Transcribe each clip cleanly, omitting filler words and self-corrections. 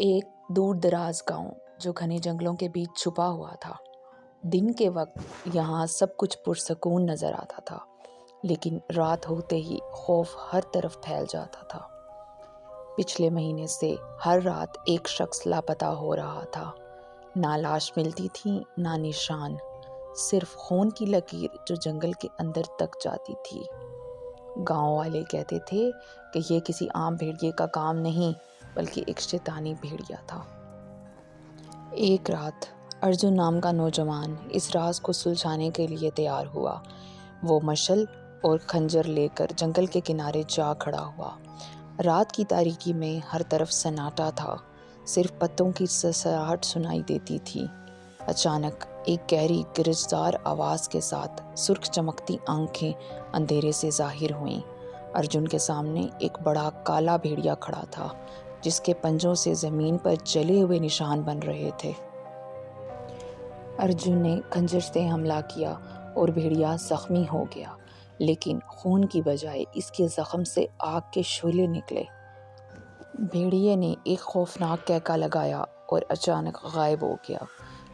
ایک دور دراز گاؤں جو گھنے جنگلوں کے بیچ چھپا ہوا تھا۔ دن کے وقت یہاں سب کچھ پرسکون نظر آتا تھا، لیکن رات ہوتے ہی خوف ہر طرف پھیل جاتا تھا۔ پچھلے مہینے سے ہر رات ایک شخص لاپتہ ہو رہا تھا۔ نہ لاش ملتی تھی، نہ نشان، صرف خون کی لکیر جو جنگل کے اندر تک جاتی تھی۔ گاؤں والے کہتے تھے کہ یہ کسی عام بھیڑیے کا کام نہیں، بلکہ ایک شیطانی بھیڑیا تھا۔ ایک رات ارجن نام کا نوجوان اس راز کو سلجھانے کے لیے تیار ہوا۔ وہ مشل اور خنجر لے کر جنگل کے کنارے جا کھڑا ہوا۔ رات کی تاریکی میں ہر طرف سناٹا تھا، صرف پتوں کی سسراہٹ سنائی دیتی تھی۔ اچانک ایک گہری گرجدار آواز کے ساتھ سرخ چمکتی آنکھیں اندھیرے سے ظاہر ہوئیں۔ ارجن کے سامنے ایک بڑا کالا بھیڑیا کھڑا تھا، جس کے پنجوں سے زمین پر جلے ہوئے نشان بن رہے تھے۔ ارجن نے خنجر سے حملہ کیا اور بھیڑیا زخمی ہو گیا، لیکن خون کی بجائے اس کے زخم سے آگ کے شعلے نکلے۔ بھیڑیے نے ایک خوفناک کہکا لگایا اور اچانک غائب ہو گیا،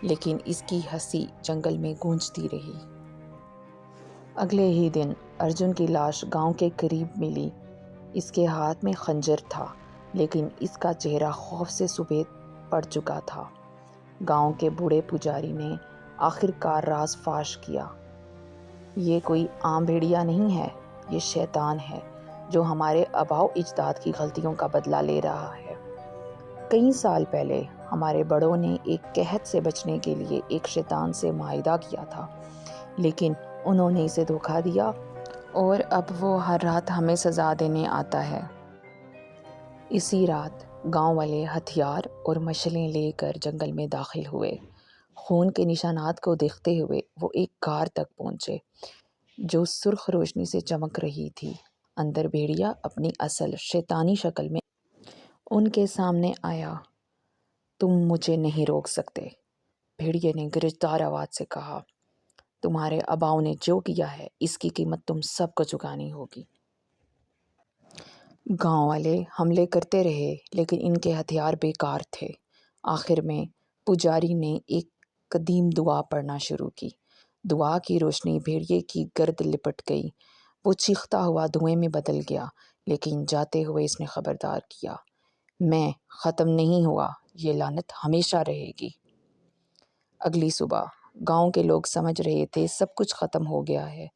لیکن اس کی ہنسی جنگل میں گونجتی رہی۔ اگلے ہی دن ارجن کی لاش گاؤں کے قریب ملی۔ اس کے ہاتھ میں خنجر تھا، لیکن اس کا چہرہ خوف سے سفید پڑ چکا تھا۔ گاؤں کے بوڑھے پجاری نے آخر کار راز فاش کیا۔ یہ کوئی عام بھیڑیا نہیں ہے، یہ شیطان ہے جو ہمارے آباؤ اجداد کی غلطیوں کا بدلہ لے رہا ہے۔ کئی سال پہلے ہمارے بڑوں نے ایک قحط سے بچنے کے لیے ایک شیطان سے معاہدہ کیا تھا، لیکن انہوں نے اسے دھوکہ دیا اور اب وہ ہر رات ہمیں سزا دینے آتا ہے۔ اسی رات گاؤں والے ہتھیار اور مشلیں لے کر جنگل میں داخل ہوئے۔ خون کے نشانات کو دیکھتے ہوئے وہ ایک غار تک پہنچے جو سرخ روشنی سے چمک رہی تھی۔ اندر بھیڑیا اپنی اصل شیطانی شکل میں ان کے سامنے آیا۔ تم مجھے نہیں روک سکتے، بھیڑیے نے گرجدار آواز سے کہا۔ تمہارے آباؤں نے جو کیا ہے، اس کی قیمت تم سب کو چکانی ہوگی۔ گاؤں والے حملے کرتے رہے، لیکن ان کے ہتھیار بیکار تھے۔ آخر میں پجاری نے ایک قدیم دعا پڑھنا شروع کی۔ دعا کی روشنی بھیڑیے کی گرد لپٹ گئی۔ وہ چیختا ہوا دھوئیں میں بدل گیا، لیکن جاتے ہوئے اس نے خبردار کیا، میں ختم نہیں ہوا، یہ لعنت ہمیشہ رہے گی۔ اگلی صبح گاؤں کے لوگ سمجھ رہے تھے سب کچھ ختم ہو گیا ہے،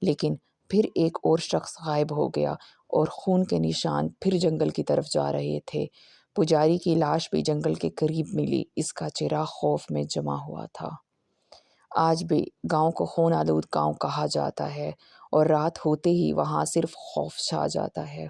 لیکن پھر ایک اور شخص غائب ہو گیا اور خون کے نشان پھر جنگل کی طرف جا رہے تھے۔ پجاری کی لاش بھی جنگل کے قریب ملی، اس کا چہرہ خوف میں جما ہوا تھا۔ آج بھی گاؤں کو خون آلود گاؤں کہا جاتا ہے اور رات ہوتے ہی وہاں صرف خوف چھا جاتا ہے۔